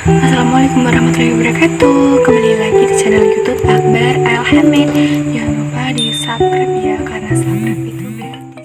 Assalamualaikum warahmatullahi wabarakatuh. Kembali lagi di channel YouTube Akbar Alhamid. Jangan lupa di subscribe ya, karena subscribe itu gratis.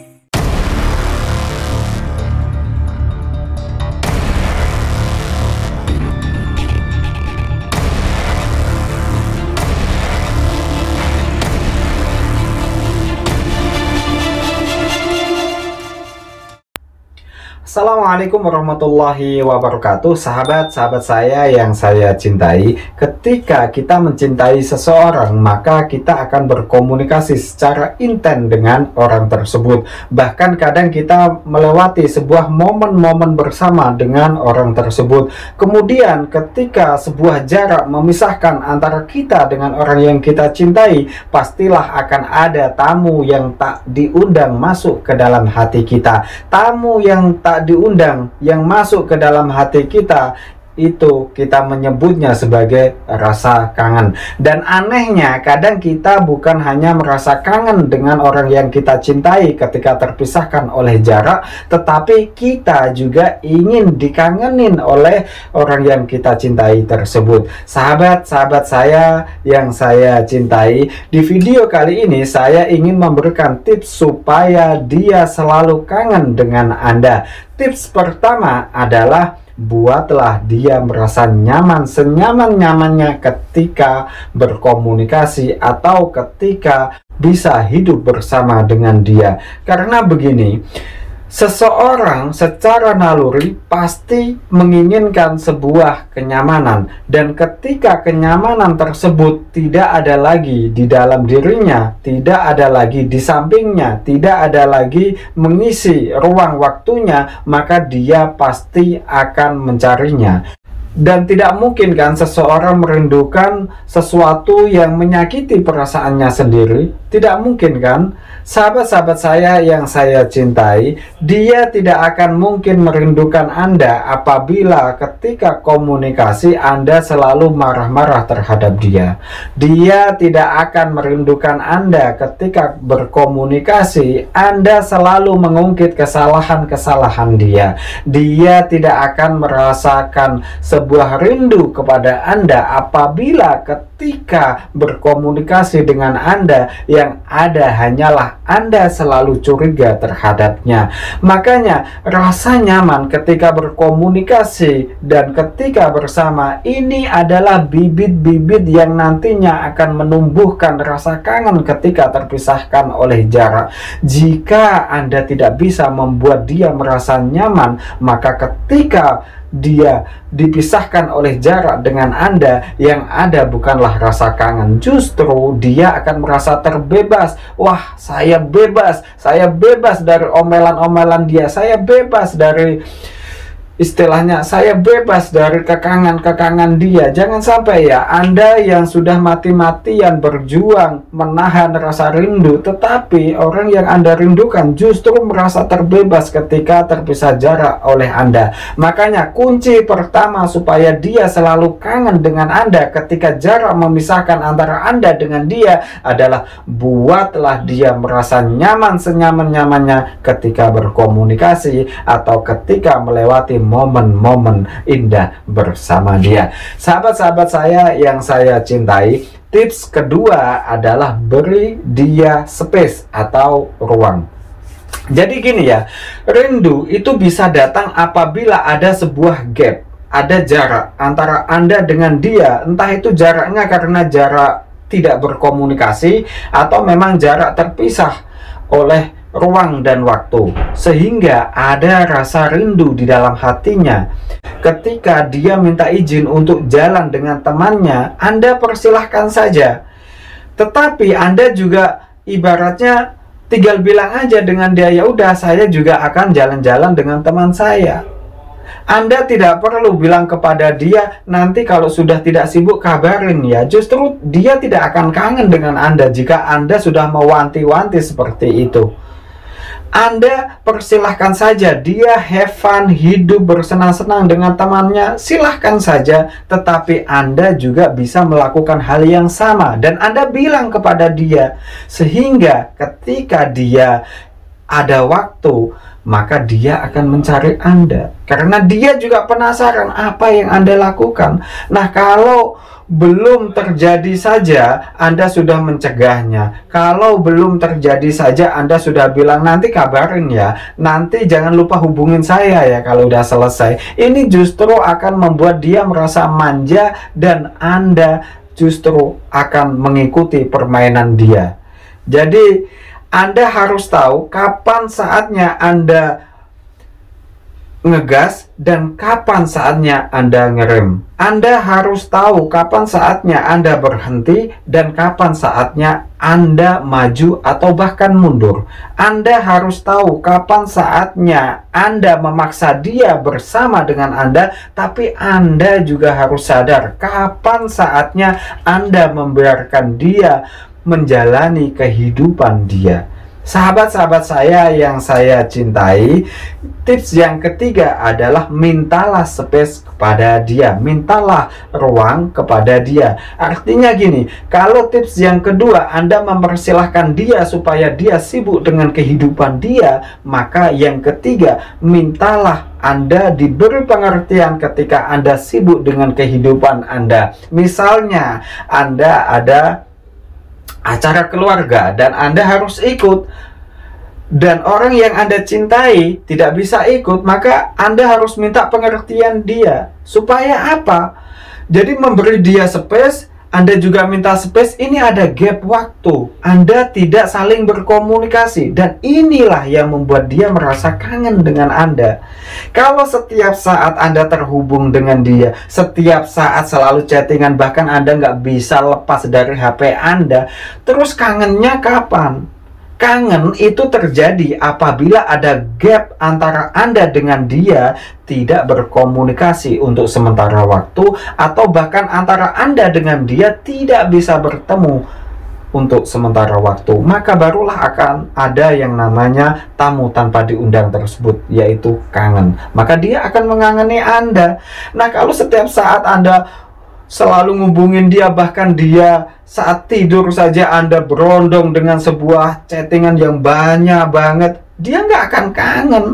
Assalamualaikum warahmatullahi wabarakatuh. Sahabat-sahabat saya yang saya cintai, ketika kita mencintai seseorang, maka kita akan berkomunikasi secara intens dengan orang tersebut. Bahkan kadang kita melewati sebuah momen-momen bersama dengan orang tersebut. Kemudian ketika sebuah jarak memisahkan antara kita dengan orang yang kita cintai, pastilah akan ada tamu yang tak diundang masuk ke dalam hati kita. Tamu yang tak diundang yang masuk ke dalam hati kita, itu kita menyebutnya sebagai rasa kangen. Dan anehnya kadang kita bukan hanya merasa kangen dengan orang yang kita cintai ketika terpisahkan oleh jarak, tetapi kita juga ingin dikangenin oleh orang yang kita cintai tersebut. Sahabat-sahabat saya yang saya cintai, di video kali ini saya ingin memberikan tips supaya dia selalu kangen dengan Anda. Tips pertama adalah buatlah dia merasa nyaman senyaman-nyamannya ketika berkomunikasi atau ketika bisa hidup bersama dengan dia. Karena begini, seseorang secara naluri pasti menginginkan sebuah kenyamanan, dan ketika kenyamanan tersebut tidak ada lagi di dalam dirinya, tidak ada lagi di sampingnya, tidak ada lagi mengisi ruang waktunya, maka dia pasti akan mencarinya. Dan tidak mungkin kan seseorang merindukan sesuatu yang menyakiti perasaannya sendiri? Tidak mungkin kan? Sahabat-sahabat saya yang saya cintai, dia tidak akan mungkin merindukan Anda apabila ketika komunikasi Anda selalu marah-marah terhadap dia. Dia tidak akan merindukan Anda ketika berkomunikasi Anda selalu mengungkit kesalahan-kesalahan dia. Dia tidak akan merasakan sebuah rindu kepada Anda apabila ketika berkomunikasi dengan Anda yang ada hanyalah Anda selalu curiga terhadapnya. Makanya rasa nyaman ketika berkomunikasi dan ketika bersama ini adalah bibit-bibit yang nantinya akan menumbuhkan rasa kangen ketika terpisahkan oleh jarak. Jika Anda tidak bisa membuat dia merasa nyaman, maka ketika dia dipisahkan oleh jarak dengan Anda, yang ada bukanlah rasa kangen, justru dia akan merasa terbebas. Wah, saya bebas dari omelan-omelan dia, saya bebas dari, istilahnya, saya bebas dari kekangan-kekangan dia. Jangan sampai ya Anda yang sudah mati-matian berjuang menahan rasa rindu, tetapi orang yang Anda rindukan justru merasa terbebas ketika terpisah jarak oleh Anda. Makanya kunci pertama supaya dia selalu kangen dengan Anda ketika jarak memisahkan antara Anda dengan dia adalah buatlah dia merasa nyaman senyaman-nyamannya ketika berkomunikasi atau ketika melewati momen-momen indah bersama dia. Sahabat-sahabat saya yang saya cintai, tips kedua adalah beri dia space atau ruang. Jadi gini ya, rindu itu bisa datang apabila ada sebuah gap, ada jarak antara Anda dengan dia, entah itu jaraknya karena jarak tidak berkomunikasi atau memang jarak terpisah oleh ruang dan waktu, sehingga ada rasa rindu di dalam hatinya. Ketika dia minta izin untuk jalan dengan temannya, Anda persilahkan saja, tetapi Anda juga ibaratnya tinggal bilang aja dengan dia, ya udah saya juga akan jalan-jalan dengan teman saya. Anda tidak perlu bilang kepada dia, nanti kalau sudah tidak sibuk kabarin ya. Justru dia tidak akan kangen dengan Anda jika Anda sudah mewanti-wanti seperti itu. Anda persilahkan saja dia have fun, hidup bersenang-senang dengan temannya, silahkan saja. Tetapi Anda juga bisa melakukan hal yang sama dan Anda bilang kepada dia, sehingga ketika dia ada waktu maka dia akan mencari Anda. Karena dia juga penasaran apa yang Anda lakukan. Nah, kalau belum terjadi saja Anda sudah mencegahnya. Kalau belum terjadi saja Anda sudah bilang nanti kabarin ya, nanti jangan lupa hubungin saya ya kalau udah selesai. Ini justru akan membuat dia merasa manja dan Anda justru akan mengikuti permainan dia. Jadi Anda harus tahu kapan saatnya Anda ngegas dan kapan saatnya Anda ngerem. Anda harus tahu kapan saatnya Anda berhenti dan kapan saatnya Anda maju atau bahkan mundur. Anda harus tahu kapan saatnya Anda memaksa dia bersama dengan Anda, tapi Anda juga harus sadar kapan saatnya Anda membiarkan dia menjalani kehidupan dia. Sahabat-sahabat saya yang saya cintai, tips yang ketiga adalah mintalah space kepada dia, mintalah ruang kepada dia. Artinya gini, kalau tips yang kedua Anda mempersilahkan dia supaya dia sibuk dengan kehidupan dia, maka yang ketiga, mintalah Anda diberi pengertian ketika Anda sibuk dengan kehidupan Anda. Misalnya, Anda ada acara keluarga dan Anda harus ikut, dan orang yang Anda cintai tidak bisa ikut, maka Anda harus minta pengertian dia. Supaya apa? Jadi memberi dia space, Anda juga minta space. Ini ada gap waktu, Anda tidak saling berkomunikasi, dan inilah yang membuat dia merasa kangen dengan Anda. Kalau setiap saat Anda terhubung dengan dia, setiap saat selalu chattingan, bahkan Anda nggak bisa lepas dari HP Anda, terus kangennya kapan? Kangen itu terjadi apabila ada gap antara Anda dengan dia tidak berkomunikasi untuk sementara waktu, atau bahkan antara Anda dengan dia tidak bisa bertemu untuk sementara waktu. Maka barulah akan ada yang namanya tamu tanpa diundang tersebut, yaitu kangen. Maka dia akan mengangeni Anda. Nah, kalau setiap saat Anda selalu ngubungin dia, bahkan dia saat tidur saja Anda berondong dengan sebuah chattingan yang banyak banget, dia nggak akan kangen.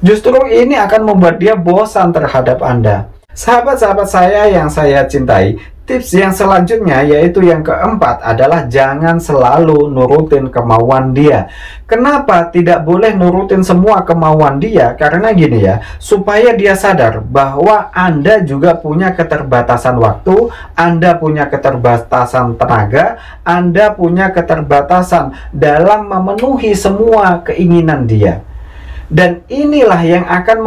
Justru ini akan membuat dia bosan terhadap Anda. Sahabat-sahabat saya yang saya cintai, tips yang selanjutnya yaitu yang keempat adalah jangan selalu nurutin kemauan dia. Kenapa tidak boleh nurutin semua kemauan dia? Karena gini ya, supaya dia sadar bahwa Anda juga punya keterbatasan waktu, Anda punya keterbatasan tenaga, Anda punya keterbatasan dalam memenuhi semua keinginan dia. Dan inilah yang akan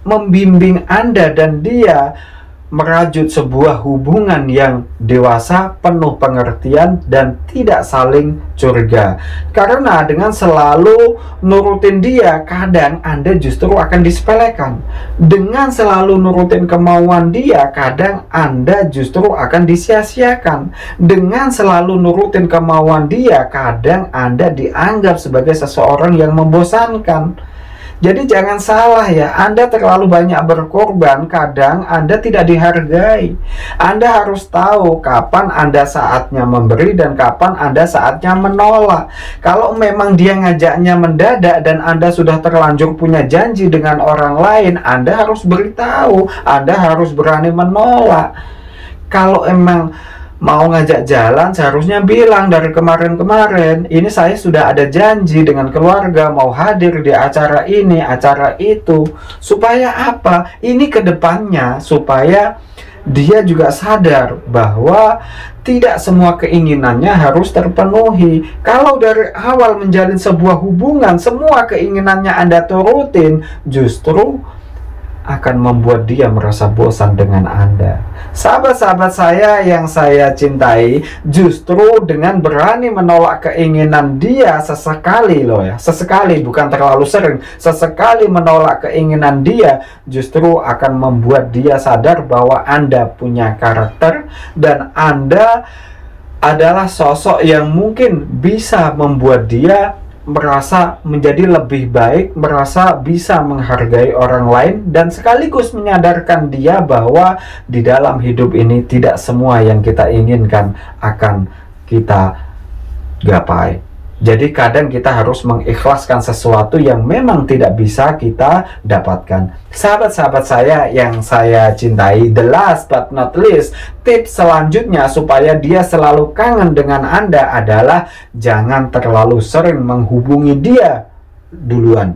membimbing Anda dan dia merajut sebuah hubungan yang dewasa, penuh pengertian, dan tidak saling curiga. Karena dengan selalu nurutin dia, kadang Anda justru akan disepelekan. Dengan selalu nurutin kemauan dia, kadang Anda justru akan disia-siakan. Dengan selalu nurutin kemauan dia, kadang Anda dianggap sebagai seseorang yang membosankan. Jadi jangan salah ya, Anda terlalu banyak berkorban, kadang Anda tidak dihargai. Anda harus tahu kapan Anda saatnya memberi dan kapan Anda saatnya menolak. Kalau memang dia ngajaknya mendadak dan Anda sudah terlanjur punya janji dengan orang lain, Anda harus beritahu, Anda harus berani menolak. Kalau emang mau ngajak jalan, seharusnya bilang dari kemarin-kemarin, ini saya sudah ada janji dengan keluarga, mau hadir di acara ini, acara itu. Supaya apa? Ini kedepannya, supaya dia juga sadar bahwa tidak semua keinginannya harus terpenuhi. Kalau dari awal menjalin sebuah hubungan, semua keinginannya Anda turutin, justru akan membuat dia merasa bosan dengan Anda. Sahabat-sahabat saya yang saya cintai, justru dengan berani menolak keinginan dia sesekali loh ya, sesekali, bukan terlalu sering, sesekali menolak keinginan dia, justru akan membuat dia sadar bahwa Anda punya karakter dan Anda adalah sosok yang mungkin bisa membuat dia merasa menjadi lebih baik, merasa bisa menghargai orang lain, dan sekaligus menyadarkan dia bahwa di dalam hidup ini tidak semua yang kita inginkan akan kita gapai. Jadi kadang kita harus mengikhlaskan sesuatu yang memang tidak bisa kita dapatkan. Sahabat-sahabat saya yang saya cintai, the last but not least, tips selanjutnya supaya dia selalu kangen dengan Anda adalah jangan terlalu sering menghubungi dia duluan.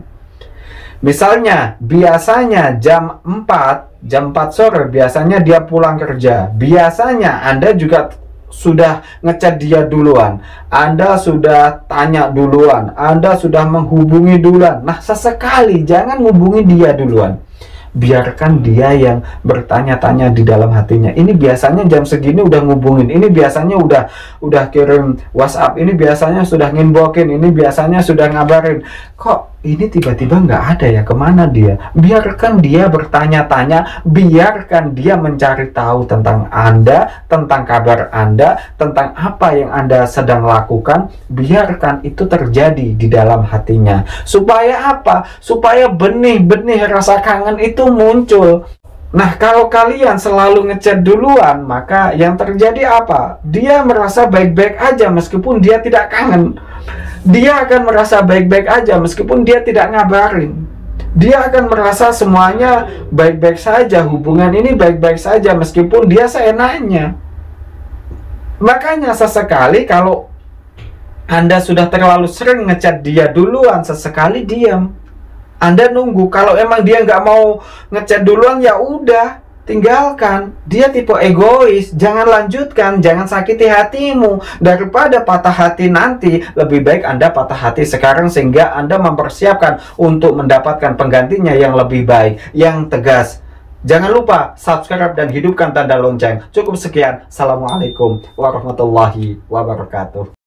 Misalnya, biasanya jam 4 sore biasanya dia pulang kerja. Biasanya Anda juga sudah ngechat dia duluan, Anda sudah tanya duluan, Anda sudah menghubungi duluan. Nah, sesekali jangan hubungi dia duluan. Biarkan dia yang bertanya-tanya di dalam hatinya. Ini biasanya jam segini udah ngubungin, ini biasanya udah kirim WhatsApp, ini biasanya sudah nginbokin, ini biasanya sudah ngabarin. Kok ini tiba-tiba nggak ada ya, kemana dia? Biarkan dia bertanya-tanya, biarkan dia mencari tahu tentang Anda, tentang kabar Anda, tentang apa yang Anda sedang lakukan. Biarkan itu terjadi di dalam hatinya. Supaya apa? Supaya benih-benih rasa kangen itu muncul. Nah, kalau kalian selalu ngechat duluan, maka yang terjadi apa? Dia merasa baik-baik aja meskipun dia tidak kangen. Dia akan merasa baik-baik aja meskipun dia tidak ngabarin. Dia akan merasa semuanya baik-baik saja, hubungan ini baik-baik saja meskipun dia seenaknya. Makanya sesekali kalau Anda sudah terlalu sering ngechat dia duluan, sesekali diam. Anda nunggu. Kalau emang dia nggak mau ngechat duluan, ya udah, tinggalkan. Dia tipe egois, jangan lanjutkan, jangan sakiti hatimu. Daripada patah hati nanti, lebih baik Anda patah hati sekarang sehingga Anda mempersiapkan untuk mendapatkan penggantinya yang lebih baik, yang tegas. Jangan lupa subscribe dan hidupkan tanda lonceng. Cukup sekian. Assalamualaikum warahmatullahi wabarakatuh.